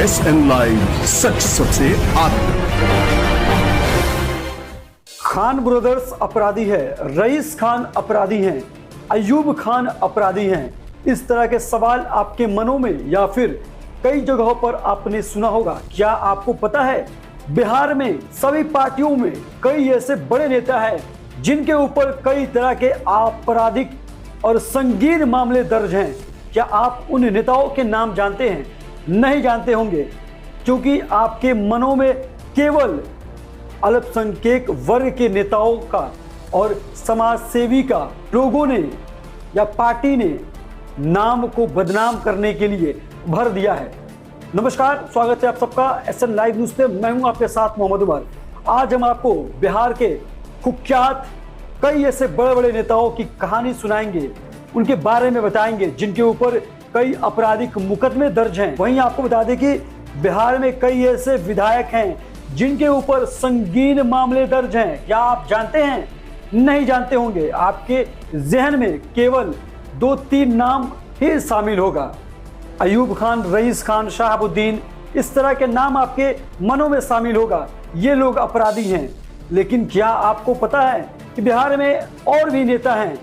SN live, सच सबसे आगे। Khan brothers अपराधी है, रईस खान अपराधी हैं, अयूब खान अपराधी हैं। इस तरह के सवाल आपके मनों में या फिर कई जगहों पर आपने सुना होगा। क्या आपको पता है बिहार में सभी पार्टियों में कई ऐसे बड़े नेता हैं जिनके ऊपर कई तरह के आपराधिक और संगीन मामले दर्ज हैं। क्या आप उन नेताओं के नाम जानते हैं? नहीं जानते होंगे, क्योंकि आपके मनों में केवल अल्पसंख्यक वर्ग के नेताओं का और समाज सेवी का लोगों ने या पार्टी ने नाम को बदनाम करने के लिए भर दिया है। नमस्कार, स्वागत है आप सबका SN लाइव न्यूज पे। मैं हूं आपके साथ मोहम्मद उमर। आज हम आपको बिहार के कुख्यात कई ऐसे बड़े बड़े नेताओं की कहानी सुनाएंगे, उनके बारे में बताएंगे जिनके ऊपर कई आपराधिक मुकदमे दर्ज हैं। वहीं आपको बता दें कि बिहार में कई ऐसे विधायक हैं जिनके ऊपर संगीन मामले दर्ज हैं। क्या आप जानते हैं? नहीं जानते होंगे। आपके जहन में केवल 2-3 नाम ही शामिल होगा। अयूब खान, रईस खान, शहाबुद्दीन, इस तरह के नाम आपके मनों में शामिल होगा। ये लोग अपराधी हैं। लेकिन क्या आपको पता है कि बिहार में और भी नेता हैं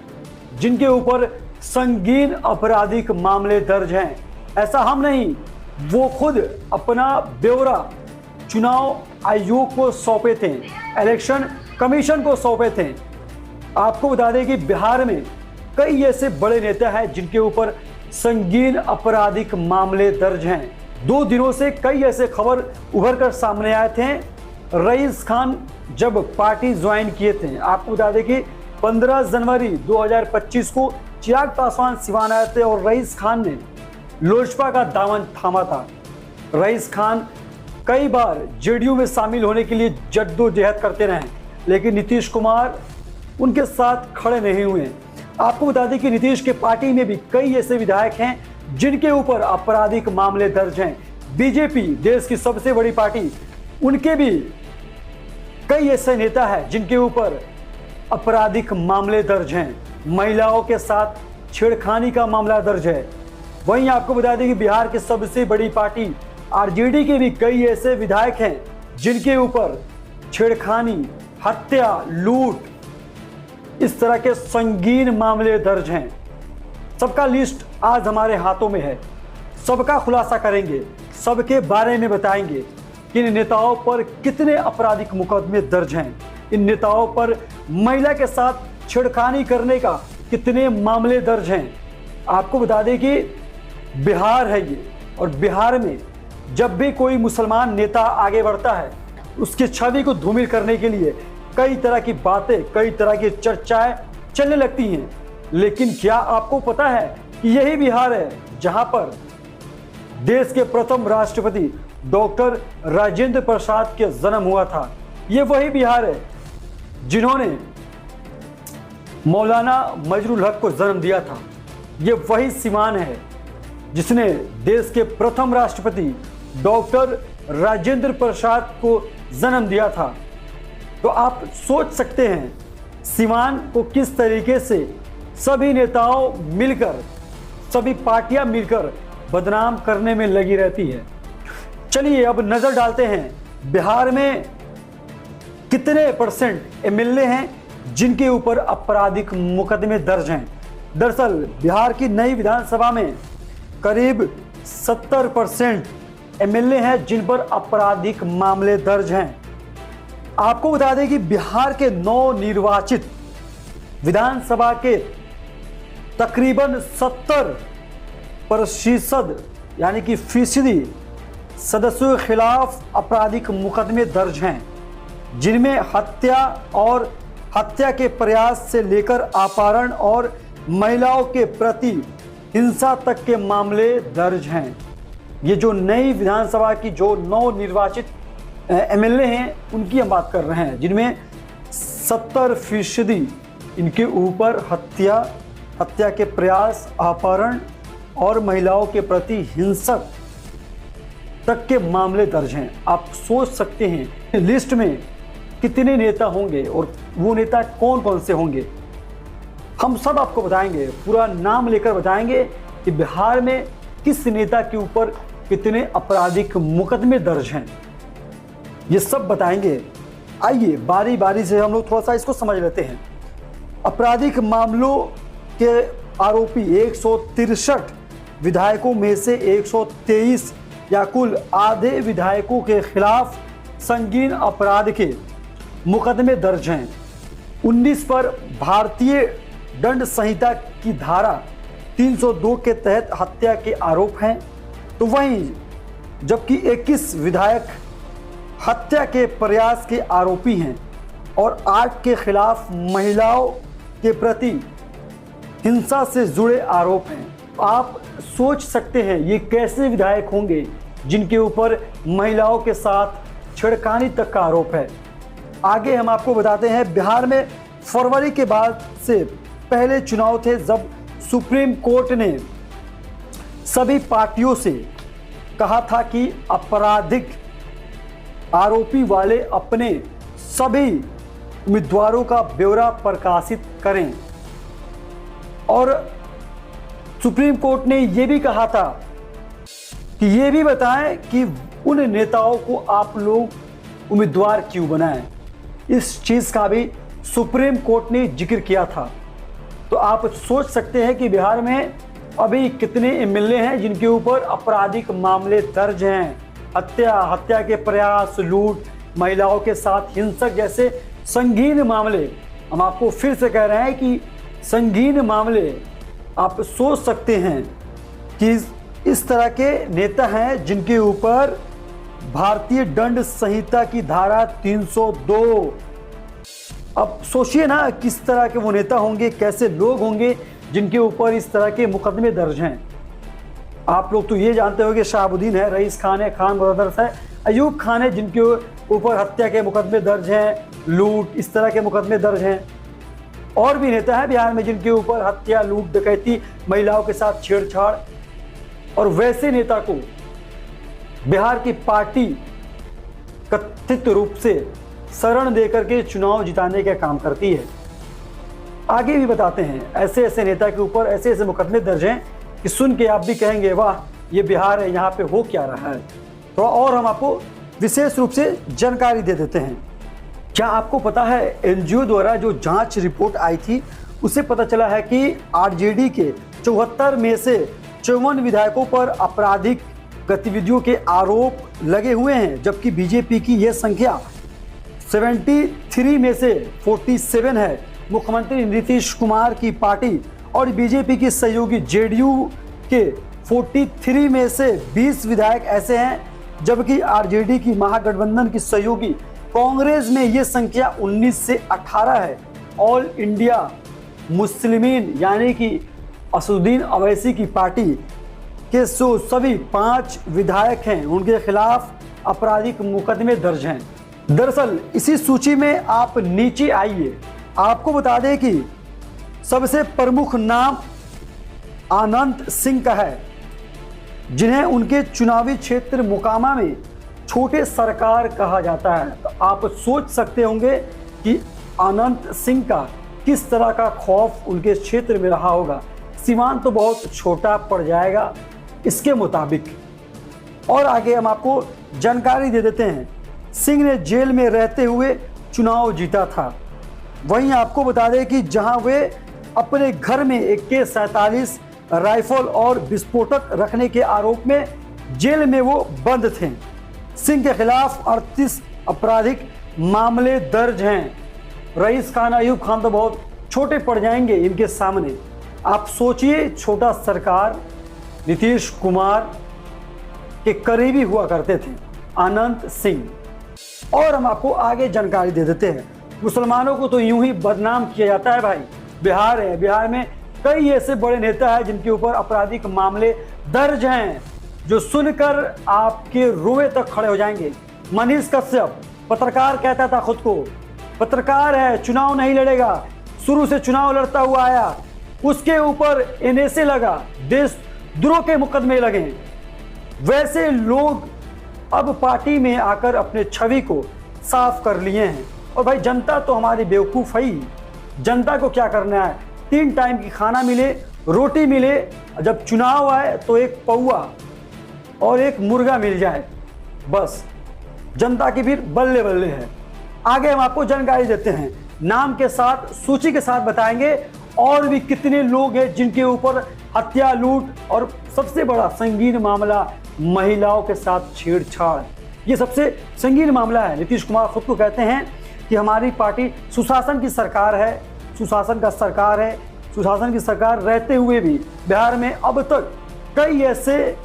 जिनके ऊपर संगीन आपराधिक मामले दर्ज हैं? ऐसा हम नहीं, वो खुद अपना ब्यौरा चुनाव आयोग को सौंपे थे, इलेक्शन कमीशन को सौंपे थे। आपको बता दें कि बिहार में कई ऐसे बड़े नेता हैं जिनके ऊपर संगीन आपराधिक मामले दर्ज हैं। 2 दिनों से कई ऐसे खबर उभर कर सामने आए थे। रईस खान जब पार्टी ज्वाइन किए थे, आपको बता दें कि 15 जनवरी 2025 को चिराग पासवान सिवान आए थे और रईस खान ने लोजपा का दामन थामा था। रईस खान कई बार जेडीयू में शामिल होने के लिए जद्दोजहद करते रहे, लेकिन नीतीश कुमार उनके साथ खड़े नहीं हुए। आपको बता दें कि नीतीश के पार्टी में भी कई ऐसे विधायक हैं जिनके ऊपर आपराधिक मामले दर्ज हैं। बीजेपी, देश की सबसे बड़ी पार्टी, उनके भी कई ऐसे नेता हैं जिनके ऊपर आपराधिक मामले दर्ज हैं। महिलाओं के साथ छेड़खानी का मामला दर्ज है। वहीं आपको बता दें कि बिहार की सबसे बड़ी पार्टी आरजेडी के भी कई ऐसे विधायक हैं जिनके ऊपर छेड़खानी, हत्या, लूट, इस तरह के संगीन मामले दर्ज हैं। सबका लिस्ट आज हमारे हाथों में है। सबका खुलासा करेंगे, सबके बारे में बताएंगे कि इन नेताओं पर कितने आपराधिक मुकदमे दर्ज हैं, इन नेताओं पर महिला के साथ छेड़खानी करने का कितने मामले दर्ज हैं। आपको बता दें कि बिहार है ये, और बिहार में जब भी कोई मुसलमान नेता आगे बढ़ता है, उसकी छवि को धूमिल करने के लिए कई तरह की बातें, कई तरह की चर्चाएं चलने लगती हैं। लेकिन क्या आपको पता है कि यही बिहार है जहां पर देश के प्रथम राष्ट्रपति डॉक्टर राजेंद्र प्रसाद के जन्म हुआ था? ये वही बिहार है जिन्होंने मौलाना मजरुल हक को जन्म दिया था। ये वही सीवान है जिसने देश के प्रथम राष्ट्रपति डॉक्टर राजेंद्र प्रसाद को जन्म दिया था। तो आप सोच सकते हैं सीवान को किस तरीके से सभी नेताओं मिलकर, सभी पार्टियां मिलकर बदनाम करने में लगी रहती है। चलिए अब नजर डालते हैं बिहार में कितने परसेंट MLA हैं जिनके ऊपर आपराधिक मुकदमे दर्ज हैं। दरअसल बिहार की नई विधानसभा में करीब 70% MLA हैं जिन पर आपराधिक मामले दर्ज हैं। आपको बता दें कि बिहार के नवनिर्वाचित विधानसभा के तकरीबन 70% यानी कि फीसदी सदस्यों के खिलाफ आपराधिक मुकदमे दर्ज हैं, जिनमें हत्या और हत्या के प्रयास से लेकर अपहरण और महिलाओं के प्रति हिंसा तक के मामले दर्ज हैं। ये जो नई विधानसभा की जो नवनिर्वाचित MLA हैं उनकी हम बात कर रहे हैं, जिनमें 70% इनके ऊपर हत्या के प्रयास, अपहरण और महिलाओं के प्रति हिंसक तक के मामले दर्ज हैं। आप सोच सकते हैं लिस्ट में कितने नेता होंगे और वो नेता कौन कौन से होंगे। हम सब आपको बताएंगे, पूरा नाम लेकर बताएंगे कि बिहार में किस नेता के ऊपर कितने आपराधिक मुकदमे दर्ज हैं, ये सब बताएंगे। आइए बारी बारी से हम लोग थोड़ा सा इसको समझ लेते हैं। आपराधिक मामलों के आरोपी 163 विधायकों में से 123 या कुल आधे विधायकों के खिलाफ संगीन अपराध के मुकदमे दर्ज हैं। 19 पर भारतीय दंड संहिता की धारा 302 के तहत हत्या के आरोप हैं, तो वहीं जबकि 21 विधायक हत्या के प्रयास के आरोपी हैं और 8 के खिलाफ महिलाओं के प्रति हिंसा से जुड़े आरोप हैं। आप सोच सकते हैं ये कैसे विधायक होंगे जिनके ऊपर महिलाओं के साथ छेड़खानी तक का आरोप है। आगे हम आपको बताते हैं, बिहार में फरवरी के बाद से पहले चुनाव थे जब सुप्रीम कोर्ट ने सभी पार्टियों से कहा था कि आपराधिक आरोपी वाले अपने सभी उम्मीदवारों का ब्यौरा प्रकाशित करें, और सुप्रीम कोर्ट ने यह भी कहा था कि ये भी बताएं कि उन नेताओं को आप लोग उम्मीदवार क्यों बनाएं। इस चीज़ का भी सुप्रीम कोर्ट ने जिक्र किया था। तो आप सोच सकते हैं कि बिहार में अभी कितने एमएलए हैं जिनके ऊपर आपराधिक मामले दर्ज हैं। हत्या के प्रयास, लूट, महिलाओं के साथ हिंसक जैसे संगीन मामले। हम आपको फिर से कह रहे हैं कि संगीन मामले। आप सोच सकते हैं कि इस तरह के नेता हैं जिनके ऊपर भारतीय दंड संहिता की धारा 302। अब सोचिए ना किस तरह के वो नेता होंगे, कैसे लोग होंगे जिनके ऊपर इस तरह के मुकदमे दर्ज हैं। आप लोग तो ये जानते हो कि शहाबुद्दीन है, रईस खान है, खान ब्रदर्स है, अयूब खान है जिनके ऊपर हत्या के मुकदमे दर्ज हैं, लूट, इस तरह के मुकदमे दर्ज हैं। और भी नेता हैं बिहार में जिनके ऊपर हत्या, लूट, डकैती, महिलाओं के साथ छेड़छाड़। और वैसे नेता को बिहार की पार्टी कथित रूप से शरण देकर के चुनाव जिताने का काम करती है। आगे भी बताते हैं, ऐसे ऐसे नेता के ऊपर ऐसे ऐसे मुकदमे दर्ज हैं कि सुन के आप भी कहेंगे वाह ये बिहार है, यहाँ पे हो क्या रहा है। थोड़ा और हम आपको विशेष रूप से जानकारी दे देते हैं। क्या आपको पता है एनजीओ द्वारा जो जांच रिपोर्ट आई थी उससे पता चला है कि आरजेडी के 74 में से 54 विधायकों पर आपराधिक गतिविधियों के आरोप लगे हुए हैं, जबकि बीजेपी की यह संख्या 73 में से 47 है। मुख्यमंत्री नीतीश कुमार की पार्टी और बीजेपी की सहयोगी जेडीयू के 43 में से 20 विधायक ऐसे हैं, जबकि आरजेडी की महागठबंधन की सहयोगी कांग्रेस में ये संख्या 19 से 18 है। ऑल इंडिया मुस्लिमीन यानी कि असदुद्दीन अवैसी की पार्टी के सभी 5 विधायक हैं, उनके खिलाफ आपराधिक मुकदमे दर्ज हैं। दरअसल इसी सूची में आप नीचे आइए, आपको बता दें कि सबसे प्रमुख नाम अनंत सिंह का है, जिन्हें उनके चुनावी क्षेत्र मोकामा में छोटे सरकार कहा जाता है। तो आप सोच सकते होंगे कि अनंत सिंह का किस तरह का खौफ उनके क्षेत्र में रहा होगा। सीमांत तो बहुत छोटा पड़ जाएगा इसके मुताबिक। और आगे हम आपको जानकारी दे देते हैं, सिंह ने जेल में रहते हुए चुनाव जीता था। वहीं आपको बता दें कि जहां वे अपने घर में AK-47 राइफल और विस्फोटक रखने के आरोप में जेल में वो बंद थे। सिंह के खिलाफ 38 आपराधिक मामले दर्ज हैं। रईस खान, अयूब खान तो बहुत छोटे पड़ जाएंगे इनके सामने। आप सोचिए, छोटा सरकार नीतीश कुमार के करीबी हुआ करते थे अनंत सिंह। और हम आपको आगे जानकारी दे देते हैं, मुसलमानों को तो यूं ही बदनाम किया जाता है। भाई बिहार है, बिहार में कई ऐसे बड़े नेता हैं जिनके ऊपर आपराधिक मामले दर्ज हैं, जो सुनकर आपके रोए तक खड़े हो जाएंगे। मनीष कश्यप पत्रकार कहता था खुद को, पत्रकार है, चुनाव नहीं लड़ेगा, शुरू से चुनाव लड़ता हुआ आया, उसके ऊपर NSA लगा, देशद्रोह के मुकदमे लगे। वैसे लोग अब पार्टी में आकर अपने छवि को साफ कर लिए हैं। और भाई जनता तो हमारी बेवकूफ़ है, जनता को क्या करना है, 3 टाइम की खाना मिले, रोटी मिले, जब चुनाव आए तो एक पौआ और एक मुर्गा मिल जाए, बस जनता की भीड़ बल्ले बल्ले है। आगे हम आपको जानकारी देते हैं, नाम के साथ सूची के साथ बताएंगे और भी कितने लोग हैं जिनके ऊपर हत्या, लूट और सबसे बड़ा संगीन मामला महिलाओं के साथ छेड़छाड़। ये सबसे संगीन मामला है। नीतीश कुमार खुद को कहते हैं कि हमारी पार्टी सुशासन की सरकार है, सुशासन का सरकार है। सुशासन की सरकार रहते हुए भी बिहार में अब तक कई ऐसे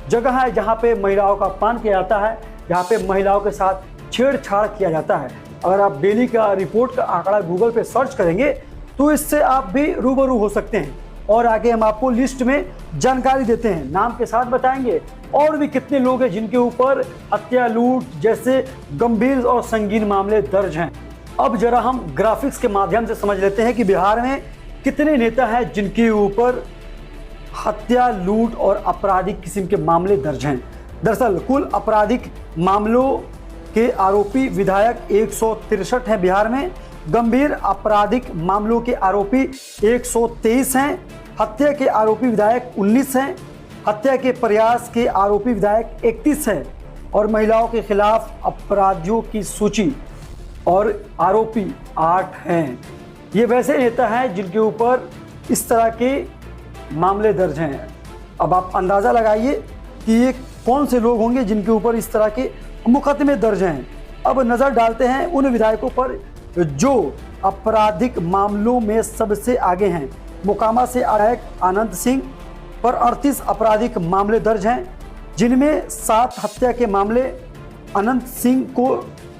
जगह है जहाँ पे महिलाओं का अपमान किया जाता है, जहाँ पे महिलाओं के साथ छेड़छाड़ किया जाता है। अगर आप डेली का रिपोर्ट का आंकड़ा गूगल पे सर्च करेंगे तो इससे आप भी रूबरू हो सकते हैं। और आगे हम आपको लिस्ट में जानकारी देते हैं, नाम के साथ बताएंगे और भी कितने लोग हैं जिनके ऊपर हत्या, लूट जैसे गंभीर और संगीन मामले दर्ज हैं। अब जरा हम ग्राफिक्स के माध्यम से समझ लेते हैं कि बिहार में कितने नेता हैं जिनके ऊपर हत्या, लूट और आपराधिक किस्म के मामले दर्ज हैं। दरअसल कुल आपराधिक मामलों के आरोपी विधायक 163 हैं बिहार में, गंभीर आपराधिक मामलों के आरोपी 123 हैं, हत्या के आरोपी विधायक 19 हैं, हत्या के प्रयास के आरोपी विधायक 31 हैं और महिलाओं के खिलाफ अपराधियों की सूची और आरोपी 8 हैं। ये वैसे नेता हैं जिनके ऊपर इस तरह के मामले दर्ज हैं। अब आप अंदाज़ा लगाइए कि ये कौन से लोग होंगे जिनके ऊपर इस तरह के मुकदमे दर्ज हैं। अब नज़र डालते हैं उन विधायकों पर जो आपराधिक मामलों में सबसे आगे हैं। मोकामा से विधायक आनंद सिंह पर 38 आपराधिक मामले दर्ज हैं, जिनमें 7 हत्या के मामले। अनंत सिंह को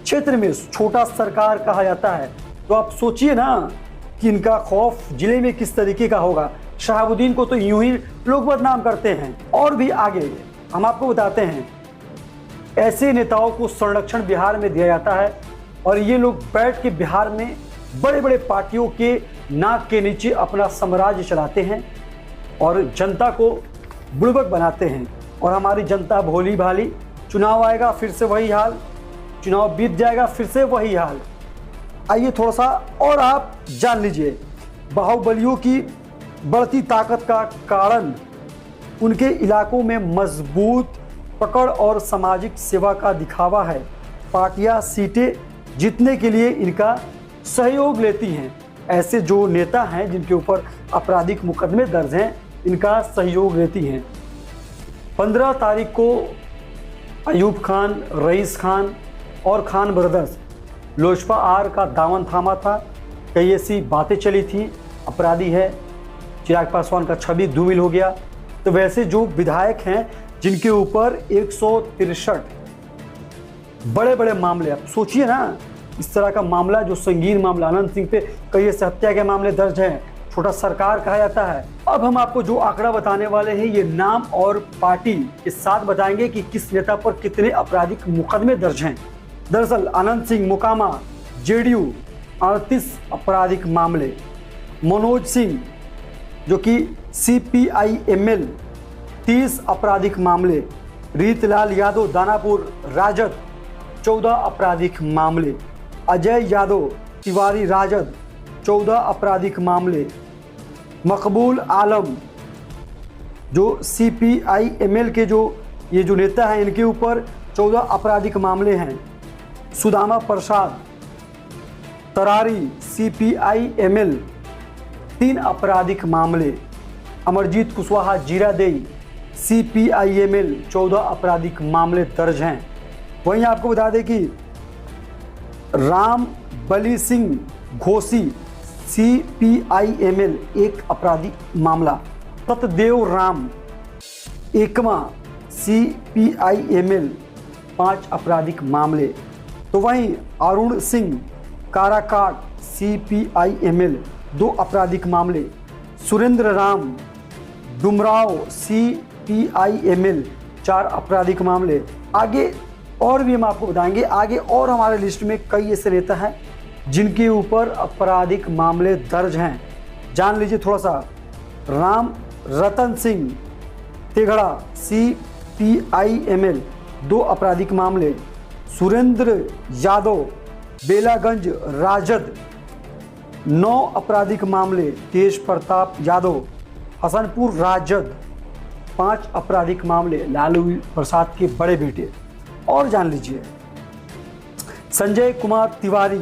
क्षेत्र में छोटा सरकार कहा जाता है, तो आप सोचिए ना कि इनका खौफ जिले में किस तरीके का होगा। शहाबुद्दीन को तो यूं ही लोग बदनाम करते हैं। और भी आगे हम आपको बताते हैं, ऐसे नेताओं को संरक्षण बिहार में दिया जाता है और ये लोग बैठ के बिहार में बड़े बड़े पार्टियों के नाक के नीचे अपना साम्राज्य चलाते हैं और जनता को बुड़बक बनाते हैं। और हमारी जनता भोली भाली, चुनाव आएगा फिर से वही हाल, चुनाव बीत जाएगा फिर से वही हाल। आइए थोड़ा सा और आप जान लीजिए, बाहुबलियों की बढ़ती ताकत का कारण उनके इलाकों में मजबूत पकड़ और सामाजिक सेवा का दिखावा है। पार्टियां सीटें जीतने के लिए इनका सहयोग लेती हैं। ऐसे जो नेता हैं जिनके ऊपर आपराधिक मुकदमे दर्ज हैं, इनका सहयोग लेती हैं। 15 तारीख को अयूब खान, रईस खान और खान ब्रदर्स लोजपा आर का दामन थामा था। कई ऐसी बातें चली थी, अपराधी है, चिराग पासवान का छवि धूमिल हो गया। तो वैसे जो विधायक हैं जिनके ऊपर 163 बड़े बड़े मामले, आप सोचिए ना इस तरह का मामला जो संगीन मामला, अनंत सिंह पे कई ऐसे हत्या के मामले दर्ज हैं, छोटा सरकार कहा जाता है। अब हम आपको जो आंकड़ा बताने वाले हैं ये नाम और पार्टी के साथ बताएंगे कि किस नेता पर कितने आपराधिक मुकदमे दर्ज हैं। दरअसल अनंत सिंह मोकामा जेडीयू 38 आपराधिक मामले, मनोज सिंह जो कि CPI-ML 30 आपराधिक मामले, रीतलाल यादव दानापुर राजद 14 आपराधिक मामले, अजय यादव तिवारी राजद 14 आपराधिक मामले, मकबूल आलम जो CPI-ML के ये जो नेता हैं इनके ऊपर 14 आपराधिक मामले हैं, सुदामा प्रसाद तरारी CPI-ML 3 आपराधिक मामले, अमरजीत कुशवाहा जीरादेई CPI-ML 14 आपराधिक मामले दर्ज हैं। वहीं आपको बता दें कि राम बली सिंह घोसी CPI-ML 1 आपराधिक मामला, सतदेव राम एकमा CPI-ML 5 आपराधिक मामले। तो वहीं अरुण सिंह काराकाट CPI-ML 2 आपराधिक मामले, सुरेंद्र राम डुमराव CPI-ML 4 आपराधिक मामले। आगे और भी हम आपको बताएंगे, आगे और हमारे लिस्ट में कई ऐसे नेता हैं जिनके ऊपर आपराधिक मामले दर्ज हैं। जान लीजिए थोड़ा सा। राम रतन सिंह तेघड़ा CPI-ML 2 आपराधिक मामले, सुरेंद्र यादव बेलागंज राजद 9 आपराधिक मामले, तेज प्रताप यादव हसनपुर राजद 5 आपराधिक मामले लालू प्रसाद के बड़े बेटे। और जान लीजिए, संजय कुमार तिवारी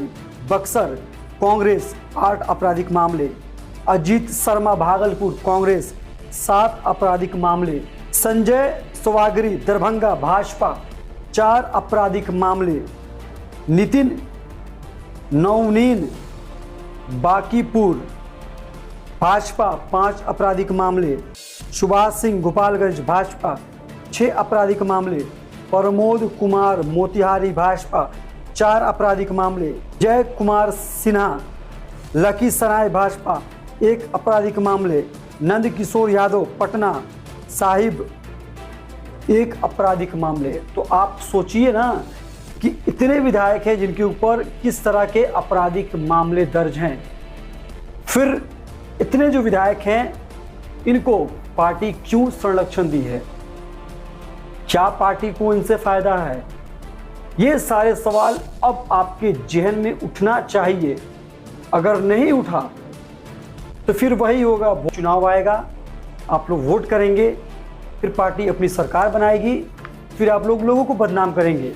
बक्सर कांग्रेस 8 आपराधिक मामले, अजीत शर्मा भागलपुर कांग्रेस 7 आपराधिक मामले, संजय सवागरी दरभंगा भाजपा 4 आपराधिक मामले, नितिन नवनीन बांकीपुर भाजपा 5 आपराधिक मामले, सुभाष सिंह गोपालगंज भाजपा 6 आपराधिक मामले, प्रमोद कुमार मोतिहारी भाजपा 4 आपराधिक मामले, जय कुमार सिन्हा लखीसराय भाजपा 1 आपराधिक मामले, नंद किशोर यादव पटना साहिब 1 आपराधिक मामले। तो आप सोचिए ना कि इतने विधायक हैं जिनके ऊपर किस तरह के आपराधिक मामले दर्ज हैं। फिर इतने जो विधायक हैं, इनको पार्टी क्यों संरक्षण दी है? क्या पार्टी को इनसे फायदा है? ये सारे सवाल अब आपके जहन में उठना चाहिए। अगर नहीं उठा तो फिर वही होगा, चुनाव आएगा, आप लोग वोट करेंगे, फिर पार्टी अपनी सरकार बनाएगी, फिर आप लोगों को बदनाम करेंगे।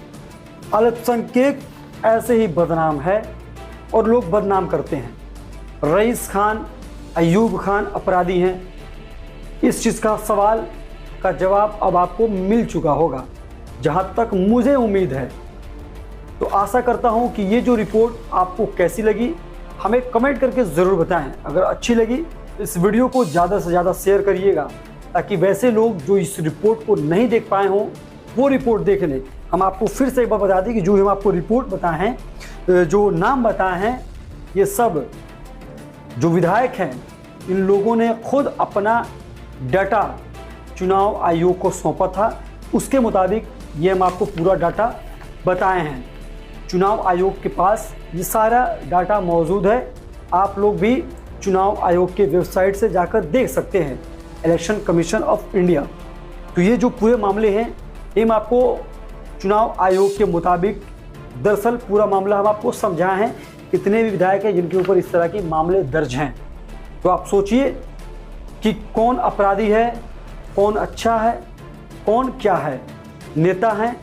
अल्पसंख्यक ऐसे ही बदनाम है और लोग बदनाम करते हैं। रईस खान, अयूब खान अपराधी हैं, इस चीज़ का सवाल का जवाब अब आपको मिल चुका होगा, जहां तक मुझे उम्मीद है। तो आशा करता हूं कि ये जो रिपोर्ट आपको कैसी लगी हमें कमेंट करके ज़रूर बताएं। अगर अच्छी लगी तो इस वीडियो को ज़्यादा से ज़्यादा शेयर करिएगा, ताकि वैसे लोग जो इस रिपोर्ट को नहीं देख पाए हों वो रिपोर्ट देख लें। हम आपको फिर से एक बार बता दें कि जो हम आपको रिपोर्ट बताए हैं, जो नाम बताए हैं, ये सब जो विधायक हैं, इन लोगों ने खुद अपना डाटा चुनाव आयोग को सौंपा था। उसके मुताबिक ये हम आपको पूरा डाटा बताए हैं। चुनाव आयोग के पास ये सारा डाटा मौजूद है। आप लोग भी चुनाव आयोग के वेबसाइट से जाकर देख सकते हैं, इलेक्शन कमीशन ऑफ इंडिया। तो ये जो पूरे मामले हैं, ये हम आपको चुनाव आयोग के मुताबिक, दरअसल पूरा मामला हम आपको समझाए हैं। कितने भी विधायक हैं जिनके ऊपर इस तरह के मामले दर्ज हैं। तो आप सोचिए कि कौन अपराधी है, कौन अच्छा है, कौन क्या है। नेता हैं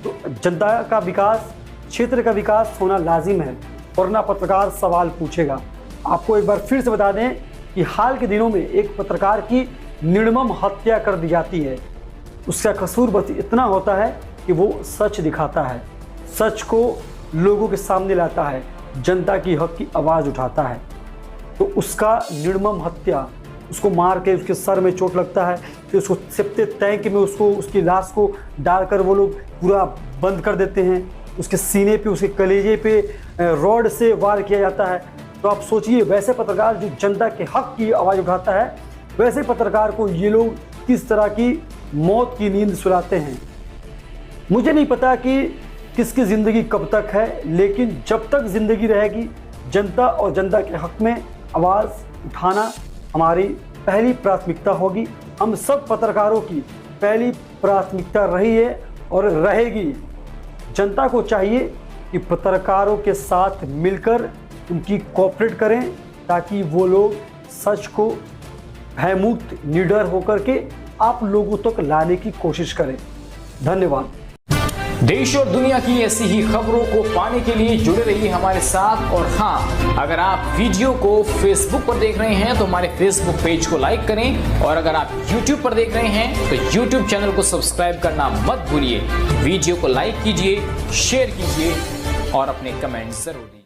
तो जनता का विकास, क्षेत्र का विकास होना लाजिम है, वरना पत्रकार सवाल पूछेगा। आपको एक बार फिर से बता दें कि हाल के दिनों में एक पत्रकार की निर्मम हत्या कर दी जाती है। उसका कसूर बस इतना होता है कि वो सच दिखाता है, सच को लोगों के सामने लाता है, जनता की हक की आवाज़ उठाता है। तो उसका निर्मम हत्या, उसको मार के उसके सर में चोट लगता है, फिर उसको सिपते टैंक में उसकी लाश को डालकर वो लोग पूरा बंद कर देते हैं। उसके सीने पे, उसके कलेजे पे रॉड से वार किया जाता है। तो आप सोचिए, वैसे पत्रकार जो जनता के हक की आवाज़ उठाता है, वैसे पत्रकार को ये लोग किस तरह की मौत की नींद सुलाते हैं। मुझे नहीं पता कि किसकी ज़िंदगी कब तक है, लेकिन जब तक ज़िंदगी रहेगी, जनता और जनता के हक में आवाज़ उठाना हमारी पहली प्राथमिकता होगी। हम सब पत्रकारों की पहली प्राथमिकता रही है और रहेगी। जनता को चाहिए कि पत्रकारों के साथ मिलकर उनकी कोऑपरेट करें, ताकि वो लोग सच को भयमुक्त, निडर होकर के आप लोगों तक लाने की कोशिश करें। धन्यवाद। देश और दुनिया की ऐसी ही खबरों को पाने के लिए जुड़े रहिए हमारे साथ। और हाँ, अगर आप वीडियो को फेसबुक पर देख रहे हैं तो हमारे फेसबुक पेज को लाइक करें, और अगर आप यूट्यूब पर देख रहे हैं तो यूट्यूब चैनल को सब्सक्राइब करना मत भूलिए। वीडियो को लाइक कीजिए, शेयर कीजिए और अपने कमेंट जरूर दीजिए।